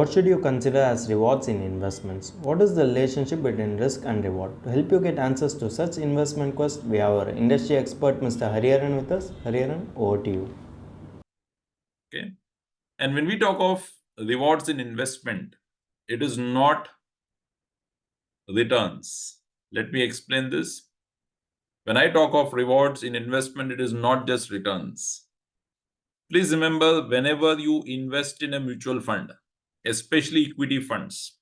What should you consider as rewards in investments? What is the relationship between risk and reward? To help you get answers to such investment questions, we have our industry expert Mr. Hariharan with us. Hariharan, over to you. Okay. And when we talk of rewards in investment, it is not returns. Let me explain this. When I talk of rewards in investment, it is not just returns. Please remember, whenever you invest in a mutual fund, especially equity funds,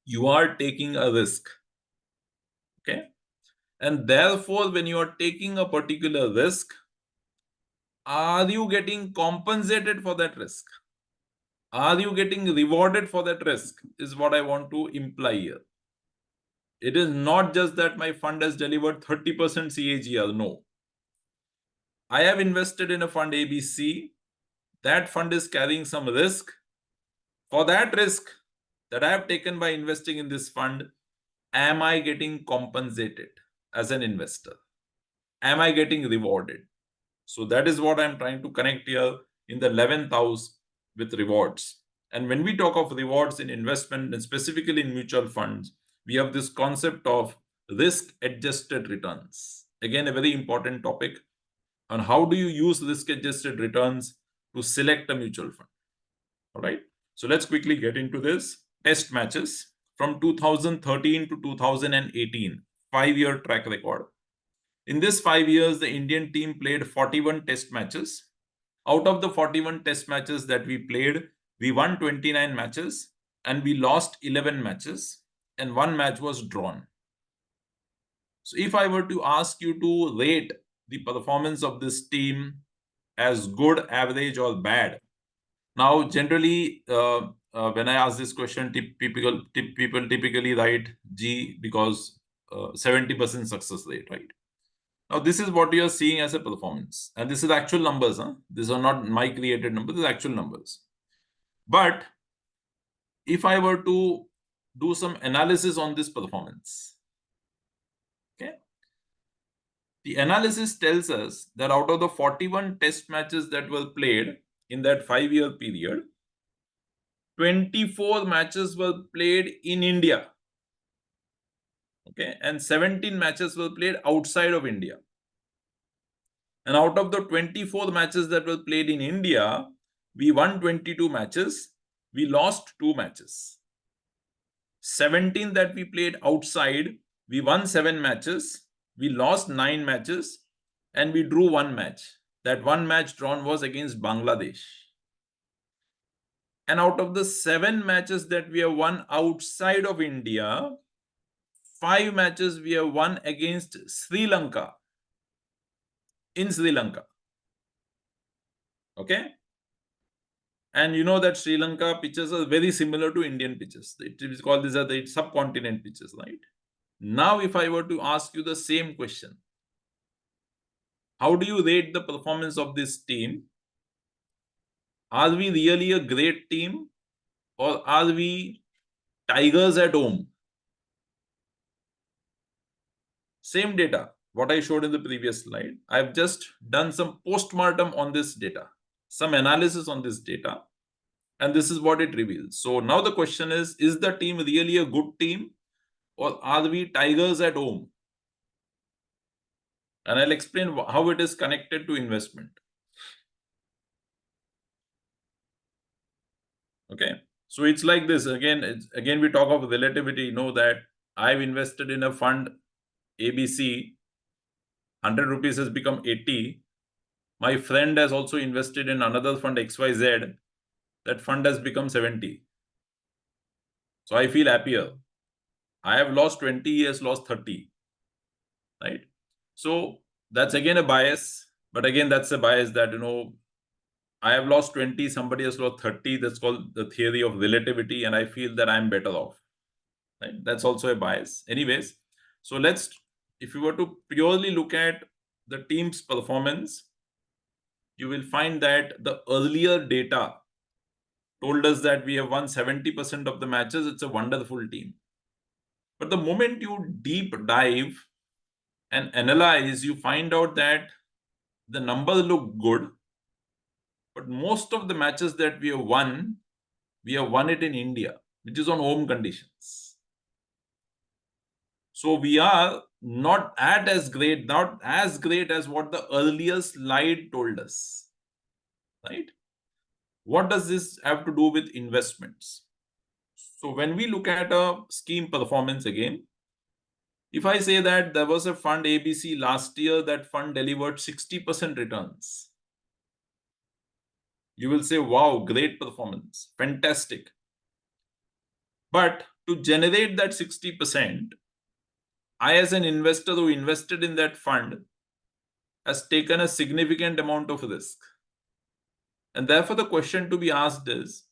you are taking a risk. Okay. And therefore, when you are taking a particular risk, are you getting compensated for that risk? Are you getting rewarded for that risk? Is what I want to imply here. It is not just that my fund has delivered 30% CAGR. No. I have invested in a fund ABC. That fund is carrying some risk. For that risk that I have taken by investing in this fund, am I getting compensated as an investor? Am I getting rewarded? So that is what I'm trying to connect here in the 11th house with rewards. And when we talk of rewards in investment and specifically in mutual funds, we have this concept of risk adjusted returns. Again, a very important topic on how do you use risk adjusted returns to select a mutual fund. All right. So let's quickly get into this. Test matches from 2013 to 2018, 5-year track record. In this 5 years, the Indian team played 41 test matches. Out of the 41 test matches that we played, we won 29 matches and we lost 11 matches, and one match was drawn. So if I were to ask you to rate the performance of this team as good, average, or bad, now generally when I ask this question, people typically write G because 70% success rate, right? Now, this is what you are seeing as a performance. And this is actual numbers. Huh? These are not my created numbers. These are actual numbers. But if I were to do some analysis on this performance, okay, the analysis tells us that out of the 41 test matches that were played in that 5-year period, 24 matches were played in India. Okay, and 17 matches were played outside of India. And out of the 24 matches that were played in India, we won 22 matches. We lost 2 matches. 17 that we played outside, we won 7 matches. We lost 9 matches and we drew 1 match. That 1 match drawn was against Bangladesh. And out of the 7 matches that we have won outside of India, 5 matches we have won against Sri Lanka. In Sri Lanka. Okay. And you know that Sri Lanka pitches are very similar to Indian pitches. It is called these are the subcontinent pitches, right? Now, if I were to ask you the same question, how do you rate the performance of this team? Are we really a great team, or are we tigers at home? Same data, what I showed in the previous slide. I've just done some postmortem on this data, some analysis on this data, and this is what it reveals. So now the question is the team really a good team, or are we tigers at home? And I'll explain how it is connected to investment. Okay, so it's like this. Again, we talk of relativity. You know that I've invested in a fund ABC, 100 rupees has become 80. My friend has also invested in another fund XYZ. That fund has become 70. So I feel happier. I have lost 20, he has lost 30. Right? So that's again a bias. But again, that's a bias that, I have lost 20, somebody has lost 30. That's called the theory of relativity. And I feel that I'm better off. Right? That's also a bias. Anyways, so if you were to purely look at the team's performance, you will find that the earlier data told us that we have won 70% of the matches. It's a wonderful team. But the moment you deep dive and analyze, you find out that the numbers look good, but most of the matches that we have won We have won it in India, which is on home conditions. So we are not as great as what the earlier slide told us, right? What does this have to do with investments? So when we look at a scheme performance again, if I say that there was a fund ABC last year, that fund delivered 60% returns, you will say, wow, great performance, fantastic. But to generate that 60%, I, as an investor who invested in that fund, has taken a significant amount of risk. And therefore, the question to be asked is,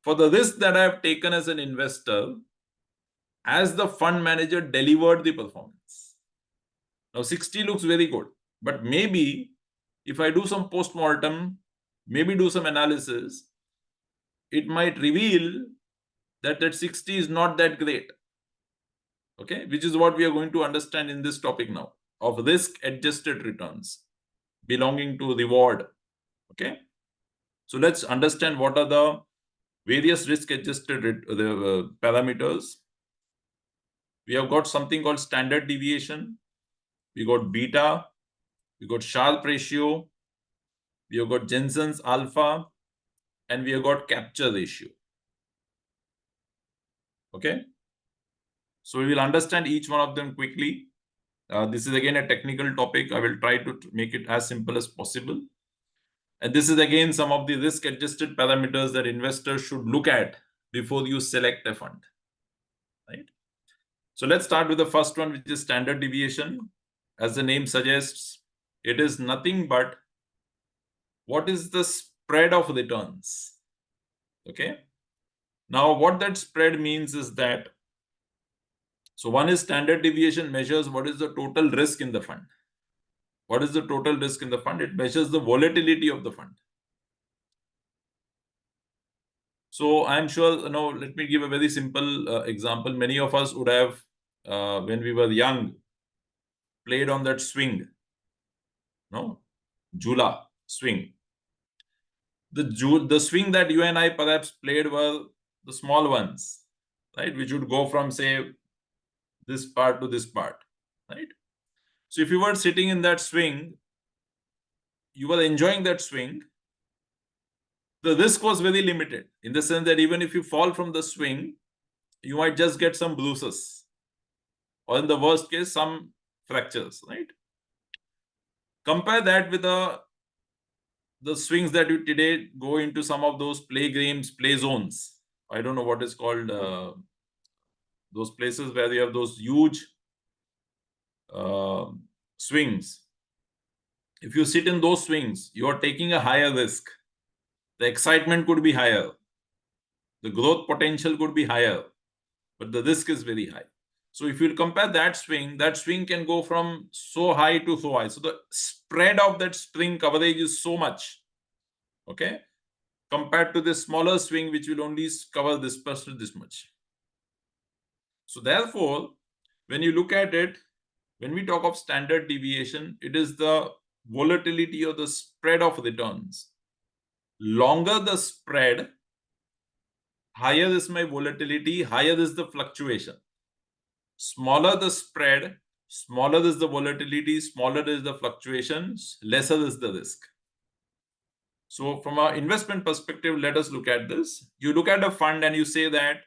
for the risk that I have taken as an investor, has the fund manager delivered the performance? Now, 60 looks very good, but maybe if I do some post-mortem, maybe do some analysis, it might reveal that 60 is not that great. Okay, which is what we are going to understand in this topic now, of risk-adjusted returns belonging to reward. Okay, so let's understand what are the various risk-adjusted parameters. We have got something called standard deviation. We got beta. We got Sharpe ratio. We have got Jensen's alpha, and we have got capture ratio. Okay, so we will understand each one of them quickly. This is again a technical topic. I will try to make it as simple as possible. And this is again some of the risk-adjusted parameters that investors should look at before you select a fund, right? So let's start with the first one, which is standard deviation. As the name suggests, it is nothing but what is the spread of returns. Okay. Now, what that spread means is that, so one is standard deviation measures what is the total risk in the fund. What is the total risk in the fund? It measures the volatility of the fund. So I'm sure, let me give a very simple example. Many of us would have, when we were young, played on that swing, Jula swing. The swing that you and I perhaps played were the small ones, right? Which would go from, say, this part to this part, right? So if you were sitting in that swing, you were enjoying that swing, the risk was very limited, in the sense that even if you fall from the swing, you might just get some bruises, or in the worst case, some fractures, right? Compare that with the swings that you today go into some of those play games, play zones. I don't know what is called, those places where you have those huge swings. If you sit in those swings, you are taking a higher risk. The excitement could be higher. The growth potential could be higher, but the risk is very high. So if you compare that swing can go from so high to so high. So the spread of that string coverage is so much, okay, compared to the smaller swing, which will only cover this much. So therefore, when you look at it, when we talk of standard deviation, it is the volatility or the spread of returns. Longer the spread, higher is my volatility, higher is the fluctuation. Smaller the spread, smaller is the volatility, smaller is the fluctuations, lesser is the risk. So from an investment perspective, let us look at this. You look at a fund and you say that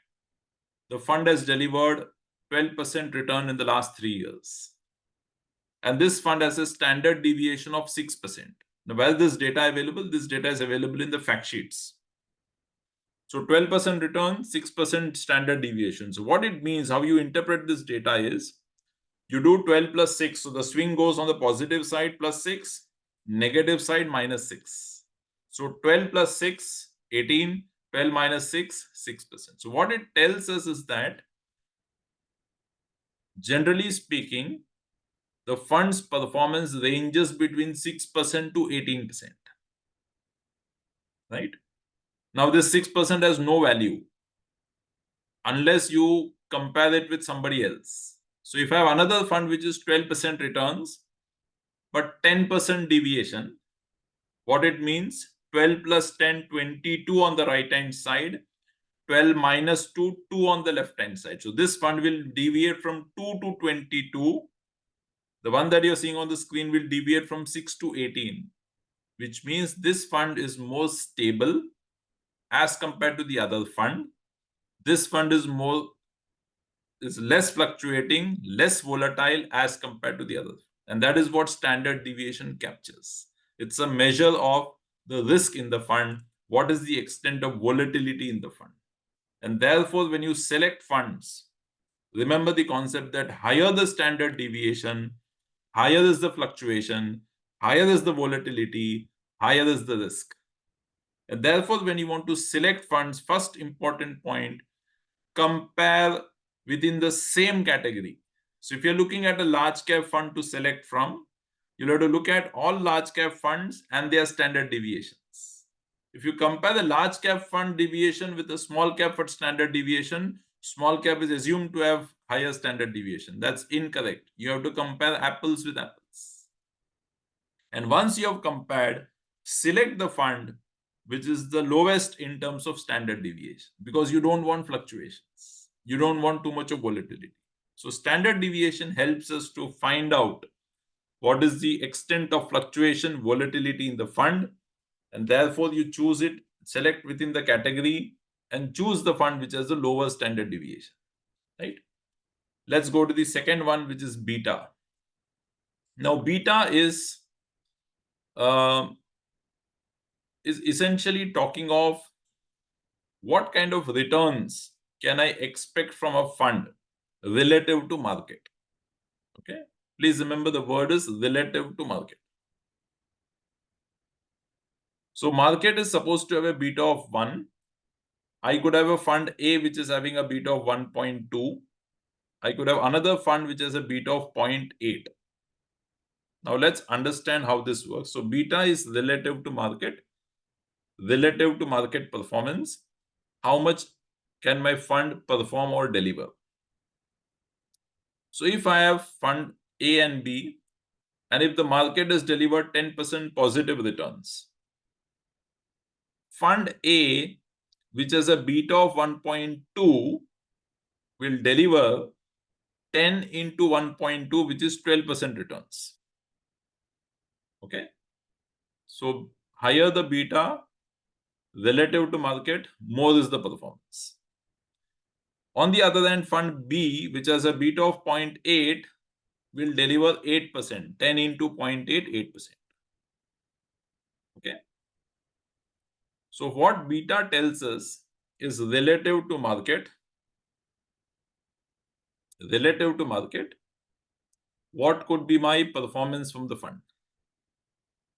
the fund has delivered 12% return in the last 3 years. And this fund has a standard deviation of 6%. Now, where is this data available? This data is available in the fact sheets. So 12% return, 6% standard deviation. So what it means, how you interpret this data is, you do 12 plus 6. So the swing goes on the positive side plus 6, negative side minus 6. So 12 plus 6, 18, 12 minus 6, 6%. So what it tells us is that, generally speaking, the fund's performance ranges between 6% to 18%. Right? Now, this 6% has no value unless you compare it with somebody else. So if I have another fund which is 12% returns, but 10% deviation, what it means, 12 plus 10, 22 on the right-hand side, 12 minus 2, 2 on the left hand side. So this fund will deviate from 2 to 22. The one that you're seeing on the screen will deviate from 6 to 18, which means this fund is more stable as compared to the other fund. This fund is less fluctuating, less volatile as compared to the other. And that is what standard deviation captures. It's a measure of the risk in the fund. What is the extent of volatility in the fund? And therefore, when you select funds, remember the concept that higher the standard deviation, higher is the fluctuation, higher is the volatility, higher is the risk. And therefore, when you want to select funds, first important point, compare within the same category. So if you're looking at a large cap fund to select from, you'll have to look at all large cap funds and their standard deviations. If you compare the large cap fund deviation with the small cap for standard deviation, small cap is assumed to have higher standard deviation. That's incorrect. You have to compare apples with apples. And once you have compared, select the fund which is the lowest in terms of standard deviation, because you don't want fluctuations. You don't want too much of volatility. So standard deviation helps us to find out what is the extent of fluctuation, volatility in the fund, and therefore you choose it, select within the category, and choose the fund which has the lower standard deviation, right? Let's go to the second one, which is beta. Now, beta is essentially talking of what kind of returns can I expect from a fund relative to market. Okay, please remember the word is relative to market. So market is supposed to have a beta of 1. I could have a fund A which is having a beta of 1.2. I could have another fund which has a beta of 0.8. Now let's understand how this works. So beta is relative to market performance. How much can my fund perform or deliver? So if I have fund A and B, and if the market has delivered 10% positive returns, fund A, which has a beta of 1.2, will deliver 10 into 1.2, which is 12% returns. Okay. So higher the beta relative to market, more is the performance. On the other hand, fund B, which has a beta of 0.8, will deliver 8%. 10 into 0.8, 8%. Okay. So what beta tells us is relative to market, what could be my performance from the fund?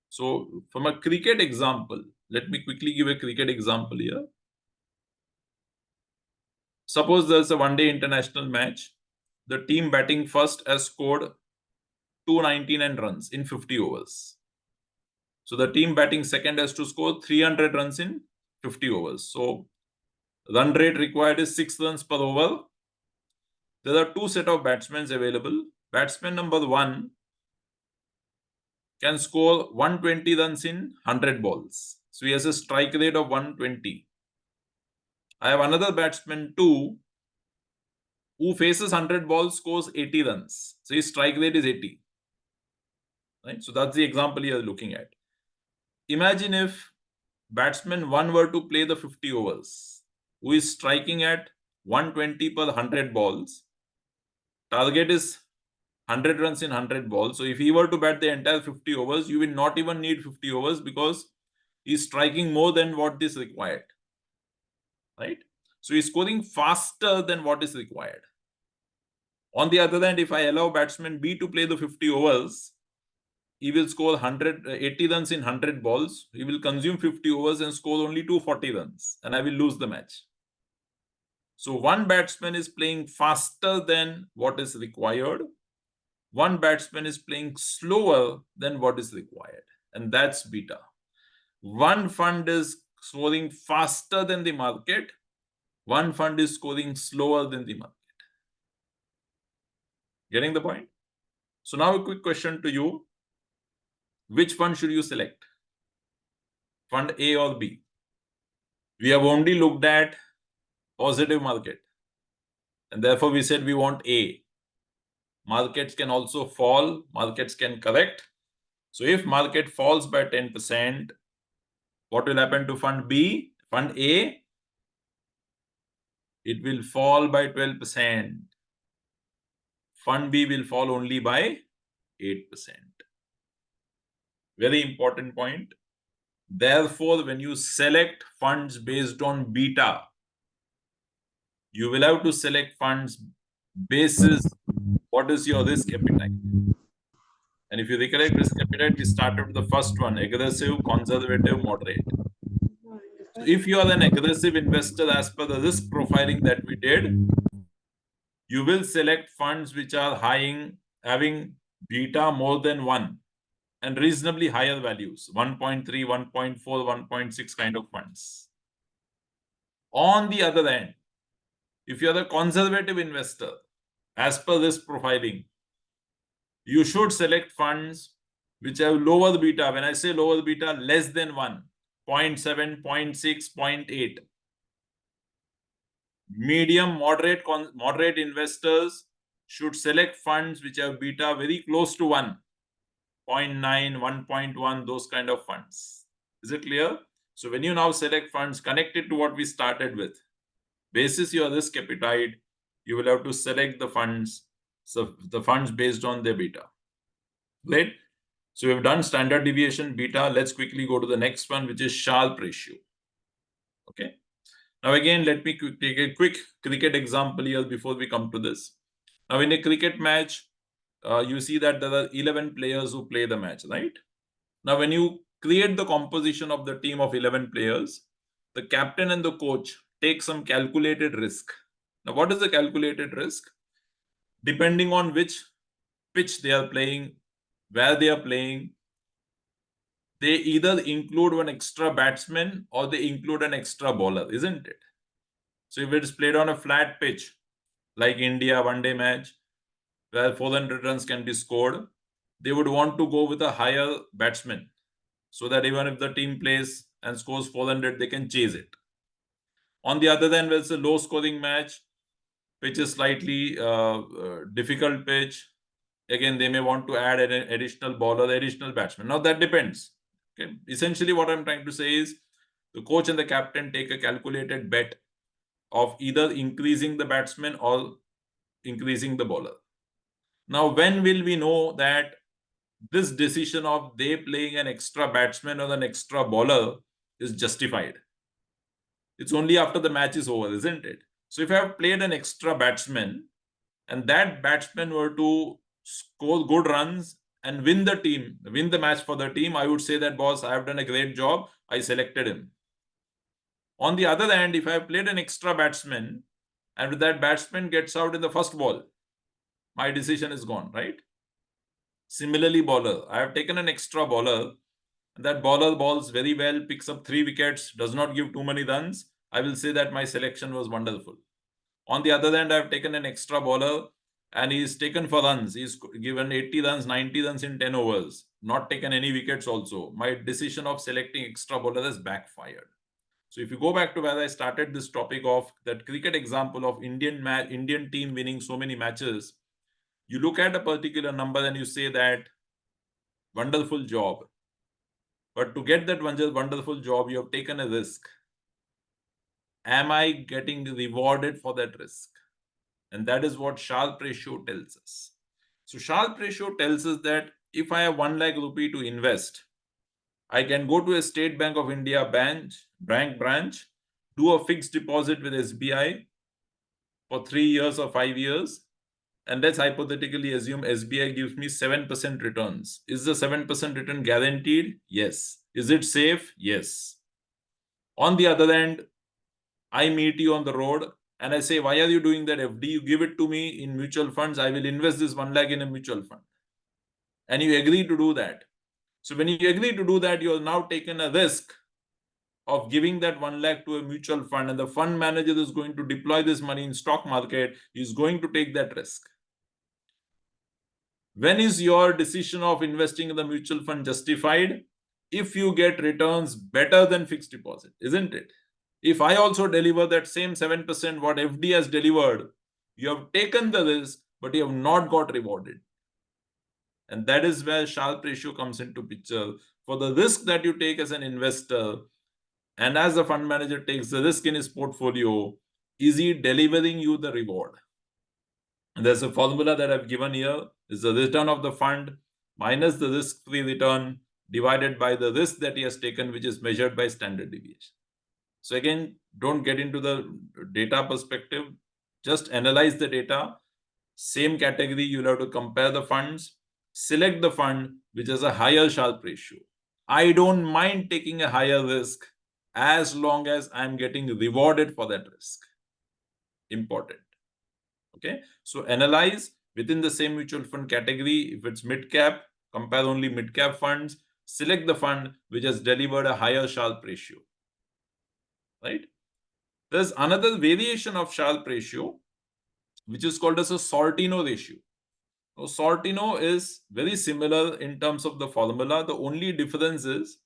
So from a cricket example, let me quickly give a cricket example here. Suppose there's a one-day international match. The team batting first has scored 299 runs in 50 overs. So the team batting second has to score 300 runs in 50 overs. So run rate required is 6 runs per over. There are two set of batsmen available. Batsman number 1 can score 120 runs in 100 balls. So he has a strike rate of 120. I have another batsman 2 who faces 100 balls, scores 80 runs. So his strike rate is 80. Right? So that's the example you are looking at. Imagine if batsman 1 were to play the 50 overs, who is striking at 120 per 100 balls. Target is 100 runs in 100 balls. So if he were to bat the entire 50 overs, you will not even need 50 overs because he's striking more than what is required. Right? So he's scoring faster than what is required. On the other hand, if I allow batsman B to play the 50 overs, he will score 80 runs in 100 balls. He will consume 50 overs and score only 240 runs, and I will lose the match. So one batsman is playing faster than what is required. One batsman is playing slower than what is required, and that's beta. One fund is scoring faster than the market. One fund is scoring slower than the market. Getting the point? So now a quick question to you. Which fund should you select? Fund A or B? We have only looked at positive market. And therefore, we said we want A. Markets can also fall, markets can correct. So if market falls by 10%, what will happen to fund B? Fund A, it will fall by 12%. Fund B will fall only by 8%. Very important point. Therefore, when you select funds based on beta, you will have to select funds basis what is your risk appetite. And if you recollect risk appetite, we started with the first one, aggressive, conservative, moderate. So if you are an aggressive investor as per the risk profiling that we did, you will select funds which are having beta more than 1 and reasonably higher values, 1.3, 1.4, 1.6 kind of funds. On the other hand, if you are a conservative investor, as per risk profiling, you should select funds which have lower beta. When I say lower beta, less than 1, 0.7, 0.6, 0.8. Medium, moderate investors should select funds which have beta very close to 1, 0.9, 1.1, those kind of funds. Is it clear? So when you now select funds connected to what we started with, basis your risk appetite, you will have to select the funds, so the funds based on their beta. Great. So we've done standard deviation, beta. Let's quickly go to the next one, which is Sharpe ratio. Okay. Now again, let me take a quick cricket example here before we come to this. Now in a cricket match, you see that there are 11 players who play the match, right? Now when you create the composition of the team of 11 players, the captain and the coach take some calculated risk. Now what is the calculated risk? Depending on which pitch they are playing, where they are playing, they either include one extra batsman or they include an extra bowler, isn't it? So if it's played on a flat pitch, like India one-day match, where 400 runs can be scored, they would want to go with a higher batsman, so that even if the team plays and scores 400, they can chase it. On the other hand, when it's a low-scoring match, pitch is slightly difficult pitch, again, they may want to add an additional bowler, additional batsman. Now, that depends. Okay. Essentially, what I'm trying to say is the coach and the captain take a calculated bet of either increasing the batsman or increasing the bowler. Now, when will we know that this decision of they playing an extra batsman or an extra bowler is justified? It's only after the match is over, isn't it? So if I have played an extra batsman and that batsman were to score good runs and win the match for the team, I would say that, boss, I have done a great job. I selected him. On the other hand, if I have played an extra batsman and that batsman gets out in the first ball, my decision is gone, right? Similarly, bowler. I have taken an extra bowler. That bowler bowls very well, picks up 3 wickets, does not give too many runs. I will say that my selection was wonderful. On the other hand, I have taken an extra bowler and he's taken for runs. He's given 80 runs, 90 runs in 10 overs, not taken any wickets also. My decision of selecting extra bowler has backfired. So if you go back to where I started this topic of that cricket example of Indian team winning so many matches, you look at a particular number and you say that wonderful job. But to get that wonderful job, you have taken a risk. Am I getting rewarded for that risk? And that is what Sharpe ratio tells us. So Sharpe ratio tells us that if I have 1 lakh rupee to invest, I can go to a State Bank of India branch, do a fixed deposit with SBI for 3 years or 5 years. And let's hypothetically assume SBI gives me 7% returns. Is the 7% return guaranteed? Yes. Is it safe? Yes. On the other hand, I meet you on the road and I say, why are you doing that FD? You give it to me in mutual funds. I will invest this 1 lakh in a mutual fund. And you agree to do that. So when you agree to do that, you have now taken a risk of giving that 1 lakh to a mutual fund, and the fund manager is going to deploy this money in stock market. He's going to take that risk. When is your decision of investing in the mutual fund justified? If you get returns better than fixed deposit, isn't it? If I also deliver that same 7% what FD has delivered, you have taken the risk, but you have not got rewarded. And that is where Sharpe ratio comes into picture. For the risk that you take as an investor, and as the fund manager takes the risk in his portfolio, is he delivering you the reward? And there's a formula that I've given here, is the return of the fund minus the risk-free return divided by the risk that he has taken, which is measured by standard deviation. So again, don't get into the data perspective, just analyze the data. Same category, you'll have to compare the funds, select the fund which has a higher Sharpe ratio. I don't mind taking a higher risk as long as I'm getting rewarded for that risk. Important. Okay, so analyze within the same mutual fund category. If it's mid cap, compare only mid cap funds, select the fund which has delivered a higher Sharpe ratio. Right? There's another variation of Sharpe ratio which is called as a Sortino ratio. So Sortino is very similar in terms of the formula. The only difference is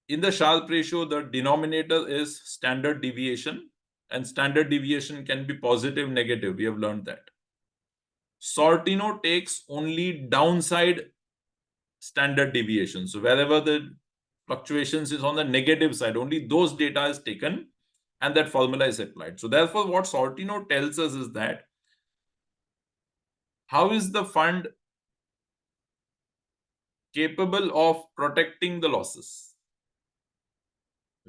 in the Sharpe ratio, the denominator is standard deviation, and standard deviation can be positive, negative. We have learned that. Sortino takes only downside standard deviation. So wherever the fluctuations is on the negative side, only those data is taken and that formula is applied. So therefore, what Sortino tells us is that how is the fund capable of protecting the losses?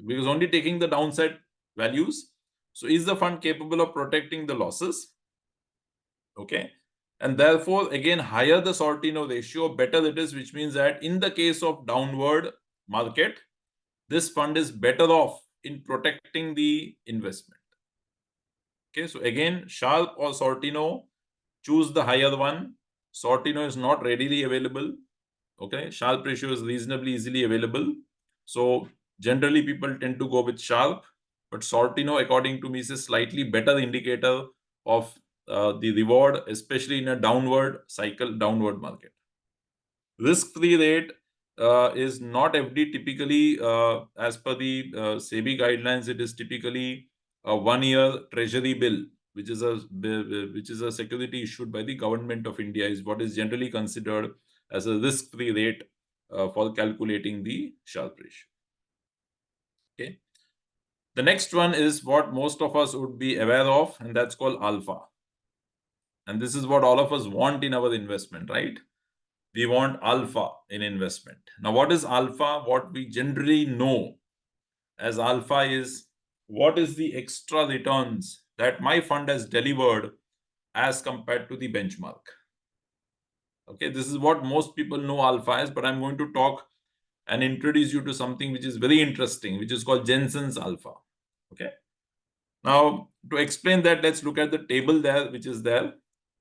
Because only taking the downside values. So is the fund capable of protecting the losses? Okay. And therefore, again, higher the Sortino ratio, better it is, which means that in the case of downward market, this fund is better off in protecting the investment. Okay. So again, Sharpe or Sortino, choose the higher one. Sortino is not readily available. Okay. Sharpe ratio is reasonably easily available. So generally people tend to go with Sharpe, but Sortino, according to me, is a slightly better indicator of the reward, especially in a downward cycle, downward market. Risk-free rate is not FD. Typically, as per the SEBI guidelines, it is typically a 1-year treasury bill, which is a security issued by the government of India, is what is generally considered as a risk-free rate for calculating the Sharpe ratio. Okay. The next one is what most of us would be aware of, and that's called alpha. And this is what all of us want in our investment, right? We want alpha in investment. Now, what is alpha? What we generally know as alpha is what is the extra returns that my fund has delivered as compared to the benchmark. Okay, this is what most people know alpha as, but I'm going to talk and introduce you to something which is very interesting, which is called Jensen's alpha. Okay. Now, to explain that, let's look at the table there, which is there,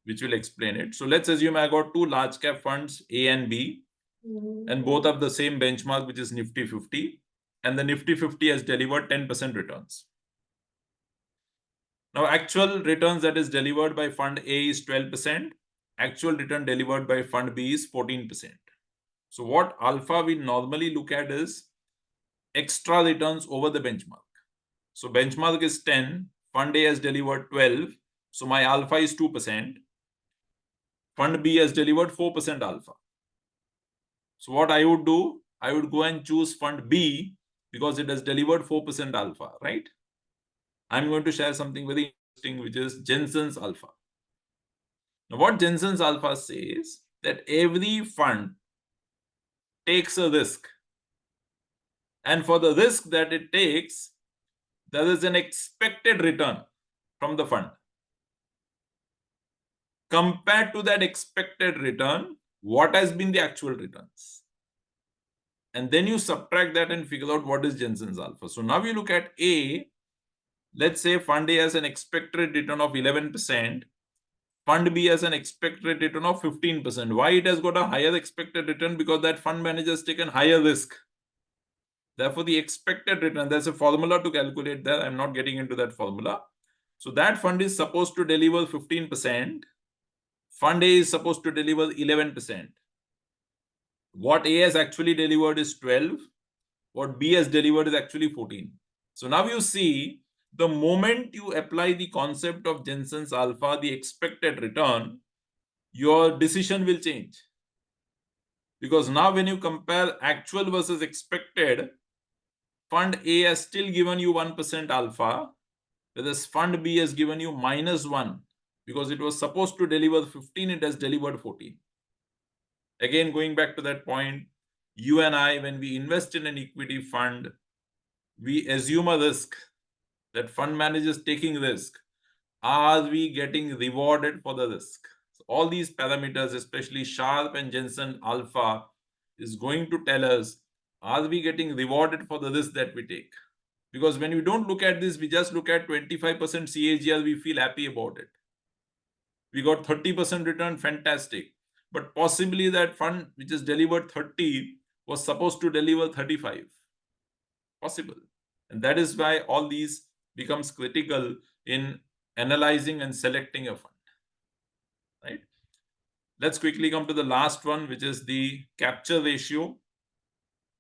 which will explain it. So let's assume I got two large cap funds, A and B, and both have the same benchmark, which is Nifty 50. And the Nifty 50 has delivered 10% returns. Now, actual returns that is delivered by fund A is 12%. Actual return delivered by fund B is 14%. So what alpha we normally look at is extra returns over the benchmark. So benchmark is 10, fund A has delivered 12, so my alpha is 2%. Fund B has delivered 4% alpha. So what I would do, I would go and choose fund B because it has delivered 4% alpha, right? I'm going to share something very interesting, which is Jensen's alpha. Now, what Jensen's alpha says that every fund takes a risk. And for the risk that it takes, there is an expected return from the fund. Compared to that expected return, what has been the actual returns? And then you subtract that and figure out what is Jensen's alpha. So now you look at A. Let's say fund A has an expected return of 11%. Fund B has an expected return of 15%. Why it has got a higher expected return? Because that fund manager has taken higher risk. Therefore, the expected return, there's a formula to calculate that. I'm not getting into that formula. So that fund is supposed to deliver 15%. Fund A is supposed to deliver 11%. What A has actually delivered is 12. What B has delivered is actually 14. So now you see, the moment you apply the concept of Jensen's alpha, the expected return, your decision will change. Because now when you compare actual versus expected, fund A has still given you 1% alpha, whereas fund B has given you -1, because it was supposed to deliver 15, it has delivered 14. Again, going back to that point, you and I, when we invest in an equity fund, we assume a risk. That fund manager is taking risk. Are we getting rewarded for the risk? So all these parameters, especially Sharpe and Jensen alpha, is going to tell us, are we getting rewarded for the risk that we take? Because when we don't look at this, we just look at 25% CAGR, we feel happy about it. We got 30% return, fantastic. But possibly that fund which has delivered 30 was supposed to deliver 35. Possible. And that is why all these becomes critical in analyzing and selecting a fund. Right? Let's quickly come to the last one, which is the capture ratio.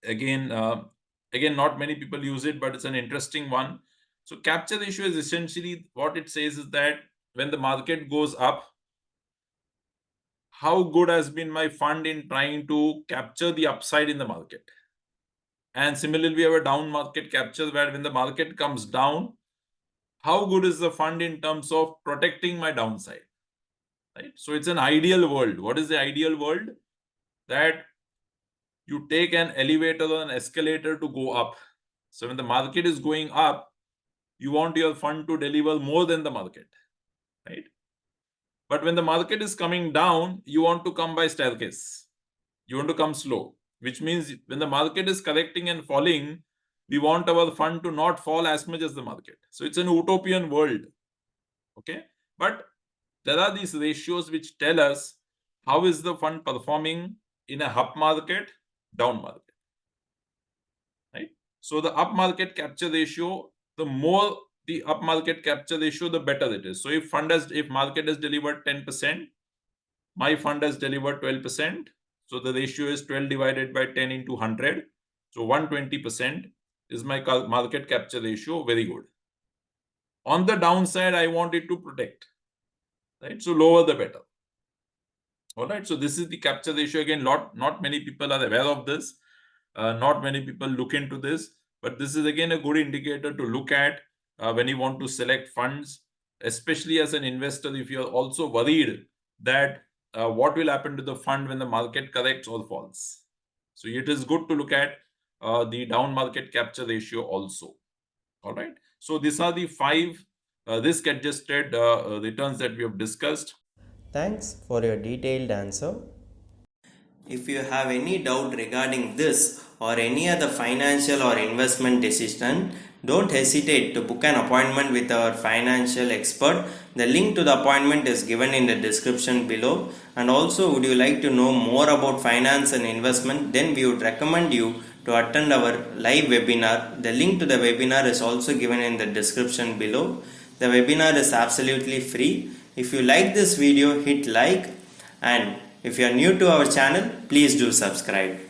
Again, not many people use it, but it's an interesting one. So capture ratio is essentially what it says is that when the market goes up, how good has been my fund in trying to capture the upside in the market. And similarly, we have a down market capture where when the market comes down, how good is the fund in terms of protecting my downside. Right? So it's an ideal world. What is the ideal world? That you take an elevator or an escalator to go up. So when the market is going up, you want your fund to deliver more than the market, right? But when the market is coming down, you want to come by staircase. You want to come slow, which means when the market is correcting and falling, we want our fund to not fall as much as the market. So it's an utopian world. Okay. But there are these ratios which tell us how is the fund performing in a up market, down market. Right? So the up market capture ratio, the more the up market capture ratio, the better it is. So if market has delivered 10%, my fund has delivered 12%. So the ratio is 12 divided by 10 into 100. So 120% is my market capture ratio. Very good. On the downside, I want it to protect. Right? So lower the better. All right. So this is the capture ratio. Again, not many people are aware of this. Not many people look into this. But this is again a good indicator to look at when you want to select funds, especially as an investor, if you're also worried that what will happen to the fund when the market corrects or falls. So it is good to look at the down market capture ratio also. All right. So these are the 5 risk adjusted returns that we have discussed. Thanks for your detailed answer. If you have any doubt regarding this or any other financial or investment decision, don't hesitate to book an appointment with our financial expert. The link to the appointment is given in the description below. And also, would you like to know more about finance and investment? Then we would recommend you to attend our live webinar. The link to the webinar is also given in the description below. The webinar is absolutely free. If you like this video, hit like, and if you are new to our channel, please do subscribe.